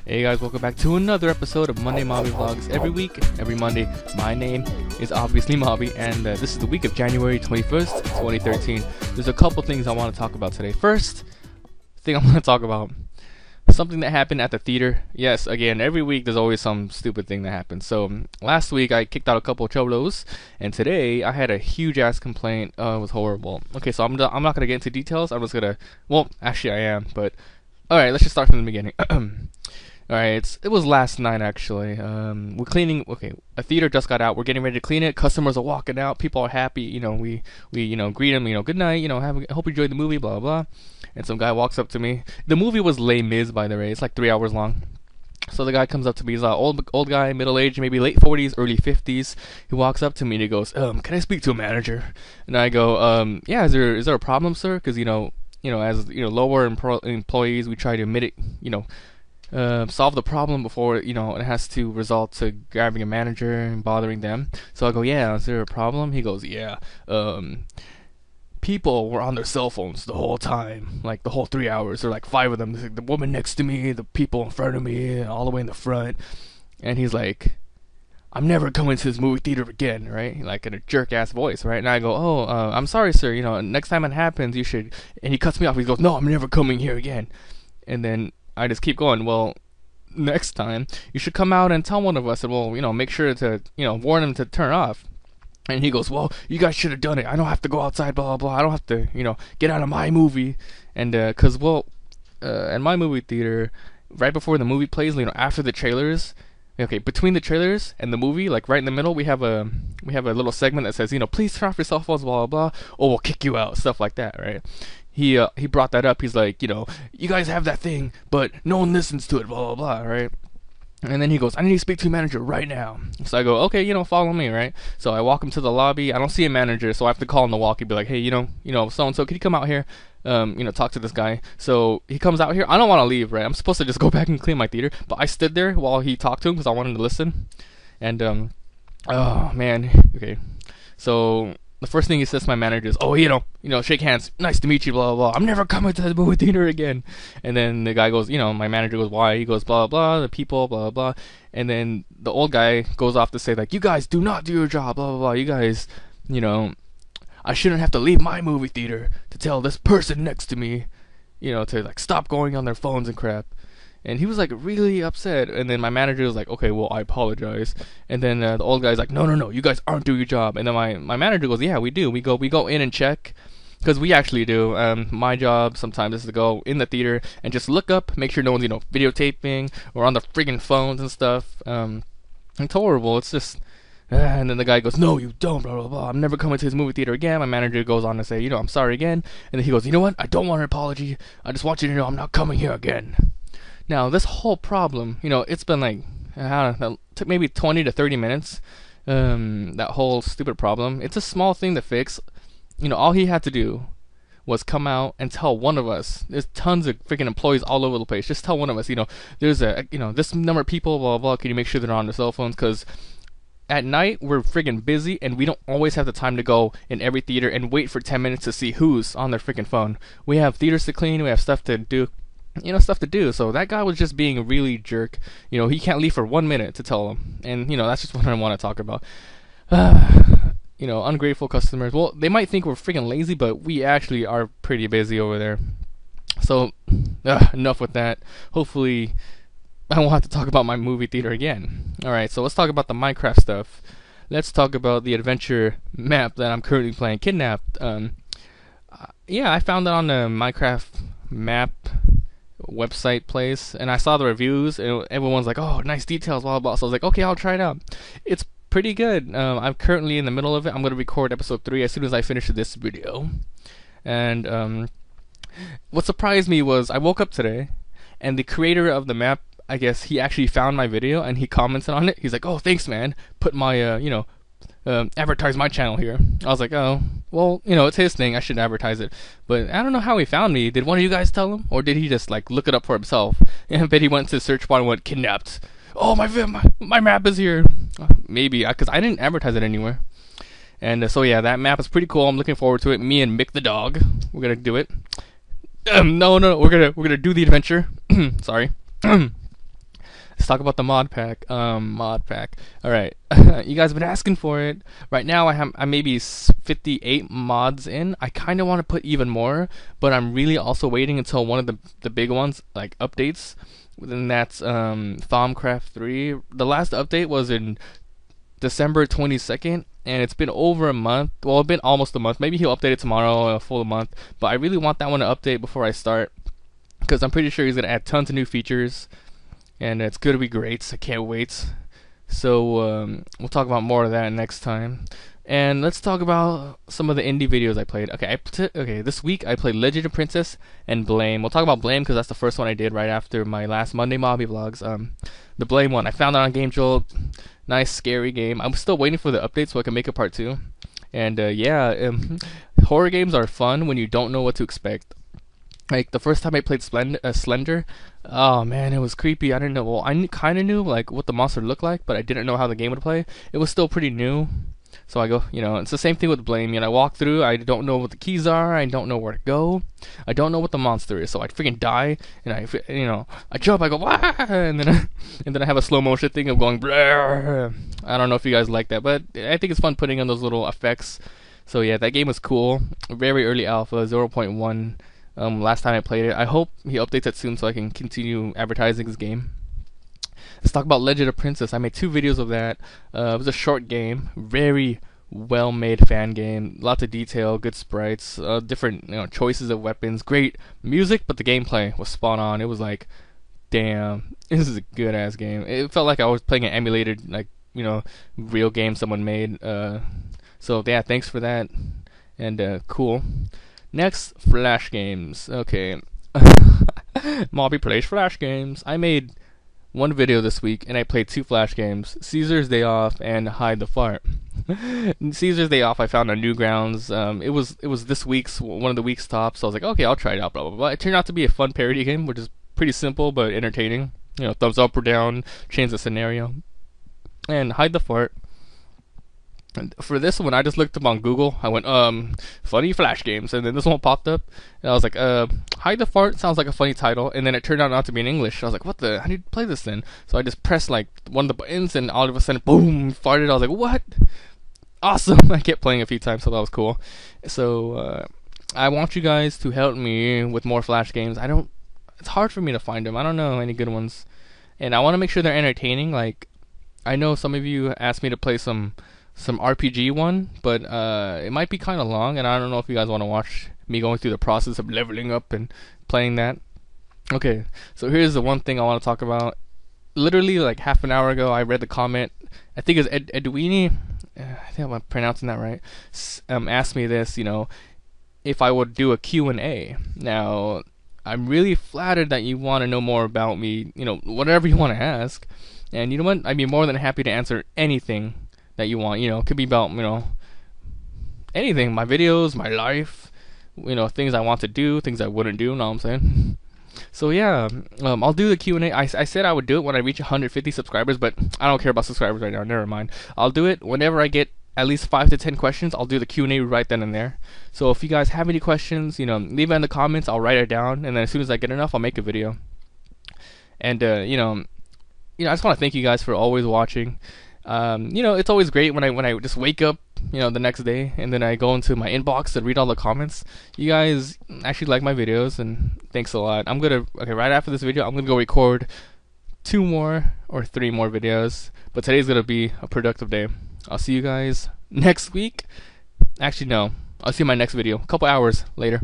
Hey guys, welcome back to another episode of Monday Mabi Vlogs. Every week, every Monday, my name is obviously Mabi, and this is the week of January 21st, 2013. There's a couple things I want to talk about today. First thing I want to talk about, something that happened at the theater. Yes, again, every week there's always some stupid thing that happens. So last week I kicked out a couple of cholos, and today I had a huge ass complaint. It was horrible. Okay, so I'm not gonna get into details. I'm just gonna, well, actually I am, but all right, let's just start from the beginning. Alright, it was last night actually. We're cleaning. Okay, a theater just got out. We're getting ready to clean it. Customers are walking out. People are happy. You know, we greet them. Good night. Hope you enjoyed the movie. Blah blah. And some guy walks up to me. The movie was Les Mis, by the way. It's like 3 hours long. So the guy comes up to me. He's an old guy, middle age, maybe late 40s, early 50s. He walks up to me and he goes, "Can I speak to a manager?" And I go, "Yeah. Is there a problem, sir? Because as lower employees, we try to solve the problem before it has to result to grabbing a manager and bothering them." So I go, "Yeah, is there a problem?" He goes, "Yeah, people were on their cell phones the whole time, like the whole 3 hours. There were like 5 of them. Like the woman next to me, the people in front of me, and all the way in the front." And he's like, "I'm never coming to this movie theater again," right? Like in a jerk ass voice, right? And I go, "Oh, I'm sorry, sir. Next time it happens, you should." And he cuts me off. He goes, "No, I'm never coming here again." And then I just keep going. "Well, next time you should come out and tell one of us, and we'll make sure to warn him to turn off." And he goes, "Well, you guys should have done it. I don't have to go outside, blah blah blah. I don't have to get out of my movie." And cause at my movie theater, right before the movie plays, after the trailers, okay, between the trailers and the movie, like right in the middle, we have a little segment that says, "Please turn off your cell phones, blah blah blah, or we'll kick you out," stuff like that, right? He brought that up. He's like, "You guys have that thing, but no one listens to it, blah blah blah," right? And then he goes, "I need to speak to a manager right now." So I go, "Okay, follow me," right? So I walk him to the lobby. I don't see a manager, so I have to call on the walkie, be like, "Hey, so and so, can you come out here? Talk to this guy." So he comes out here. I don't want to leave, right? I'm supposed to just go back and clean my theater, but I stood there while he talked to him because I wanted to listen. And oh man, okay. So the first thing he says to my manager is, "Oh, shake hands. Nice to meet you, blah, blah, blah. I'm never coming to the movie theater again." And then the guy goes, my manager goes, "Why?" He goes, "Blah, blah, the people, blah, blah." And then the old guy goes off to say, like, "You guys do not do your job, blah, blah, blah. You guys, I shouldn't have to leave my movie theater to tell this person next to me, to, like, stop going on their phones and crap." And he was like really upset. And then my manager was like, "Okay, well, I apologize." And then the old guy's like, No, you guys aren't doing your job." And then my manager goes, "Yeah, we do. We go in and check, because we actually do. My job sometimes is to go in the theater and just look up, make sure no one's videotaping or on their friggin' phones and stuff. It's horrible. It's just." And then the guy goes, "No, you don't, blah, blah, blah. I'm never coming to his movie theater again." My manager goes on to say, "I'm sorry again." And then he goes, "You know what? I don't want an apology. I just want you to know I'm not coming here again." Now, this whole problem, it's been like, I don't know, it took maybe 20 to 30 minutes, that whole stupid problem. It's a small thing to fix. All he had to do was come out and tell one of us. There's tons of freaking employees all over the place. Just tell one of us, there's this number of people, blah, blah, can you make sure they're on their cell phones? Because at night, we're friggin' busy, and we don't always have the time to go in every theater and wait for 10 minutes to see who's on their freaking phone. We have theaters to clean, we have stuff to do. So that guy was just being a really jerk. He can't leave for 1 minute to tell him. And, that's just what I want to talk about. Ungrateful customers. Well, they might think we're freaking lazy, but we actually are pretty busy over there. So, enough with that. Hopefully, I won't have to talk about my movie theater again. Alright, so let's talk about the Minecraft stuff. Let's talk about the adventure map that I'm currently playing, Kidnapped. Yeah, I found it on the Minecraft map website place, and I saw the reviews, and everyone's like, "Oh, nice details, blah blah blah." So I was like, "Okay, I'll try it out." It's pretty good. I'm currently in the middle of it. I'm going to record episode 3 as soon as I finish this video. And what surprised me was I woke up today, and the creator of the map, I guess he actually found my video and he commented on it. He's like, "Oh, thanks, man. Put my advertise my channel here." I was like, "Oh, well, it's his thing. I shouldn't advertise it." But I don't know how he found me. Did one of you guys tell him, or did he just like look it up for himself? And I bet he went to search bar and went "Kidnapped." "Oh, my map is here." Maybe because I didn't advertise it anywhere. And so yeah, that map is pretty cool. I'm looking forward to it. Me and Mick the dog, we're gonna do it. No, we're gonna do the adventure. Sorry. Let's talk about the mod pack. Mod pack. All right, you guys have been asking for it. Right now, I maybe 58 mods in. I kind of want to put even more, but I'm really also waiting until one of the big ones like updates. And that's Thaumcraft 3. The last update was in December 22nd, and it's been over a month. Well, it's been almost a month. Maybe he'll update it tomorrow, a full month. But I really want that one to update before I start, because I'm pretty sure he's gonna add tons of new features, and it's gonna be great. I can't wait. So we'll talk about more of that next time. And let's talk about some of the indie videos I played. Okay, this week I played Legend of Princess and Blame. We'll talk about Blame because that's the first one I did right after my last Monday Mabi vlogs. The Blame one, I found it on Game Jolt. Nice, scary game. I'm still waiting for the update so I can make a part 2. And horror games are fun when you don't know what to expect. Like the first time I played Slender, oh man, it was creepy. I didn't know. Well, I kind of knew like what the monster looked like, but I didn't know how the game would play. It was still pretty new. So I go, it's the same thing with Blame. I walk through, I don't know what the keys are, I don't know where to go, I don't know what the monster is, so I freaking die, and I jump, I go, wah! and then I have a slow motion thing of going, bleh. I don't know if you guys like that, but I think it's fun putting on those little effects. So yeah, that game was cool. Very early alpha, 0.1. Last time I played it. I hope he updates it soon so I can continue advertising this game. Let's talk about Legend of Princess. I made 2 videos of that. It was a short game, very well made fan game, lots of detail, good sprites, different choices of weapons, great music, but the gameplay was spot on. It was like, damn, this is a good ass game. It felt like I was playing an emulated real game someone made. So yeah, thanks for that, and cool. Next, Flash games. Okay, Mabi plays Flash games. I made 1 video this week, and I played 2 Flash games: Caesar's Day Off and Hide the Fart. Caesar's Day Off, I found on Newgrounds. It was this week's one of the week's tops. So I was like, okay, I'll try it out. Blah blah blah. It turned out to be a fun parody game, which is pretty simple but entertaining. Thumbs up or down, change the scenario. And Hide the Fart. And for this one, I just looked up on Google. I went, funny Flash games, and then this one popped up, and I was like, Hide the Fart sounds like a funny title, and then it turned out not to be in English. I was like, how do you play this then? So I just pressed like one of the buttons, and all of a sudden, boom, farted. I was like, what? Awesome! I kept playing a few times, so that was cool. So I want you guys to help me with more Flash games. It's hard for me to find them. I don't know any good ones, and I want to make sure they're entertaining. Like, I know some of you asked me to play some RPG one, but it might be kind of long, and I don't know if you guys want to watch me going through the process of leveling up and playing that. Okay, so here's the one thing I want to talk about. Literally like half an hour ago, I read the comment. I think it's Edwini. I think I'm pronouncing that right. Asked me this, if I would do a Q&A. Now, I'm really flattered that you want to know more about me. Whatever you want to ask, and you know what? I'd be more than happy to answer anything that you want. It could be about anything, my videos, my life, things I want to do, things I wouldn't do, know what I'm saying? So yeah, I'll do the Q&A. I said I would do it when I reach 150 subscribers, but I don't care about subscribers right now, never mind. I'll do it whenever I get at least 5 to 10 questions. I'll do the Q&A right then and there. So if you guys have any questions, leave it in the comments. I'll write it down, and then as soon as I get enough, I'll make a video. And I just want to thank you guys for always watching. It's always great when I just wake up, the next day, and then I go into my inbox and read all the comments. You guys actually like my videos, and thanks a lot. Right after this video, I'm gonna go record 2 more or 3 more videos, but today's gonna be a productive day. I'll see you guys next week. Actually, no, I'll see you in my next video, a couple hours later.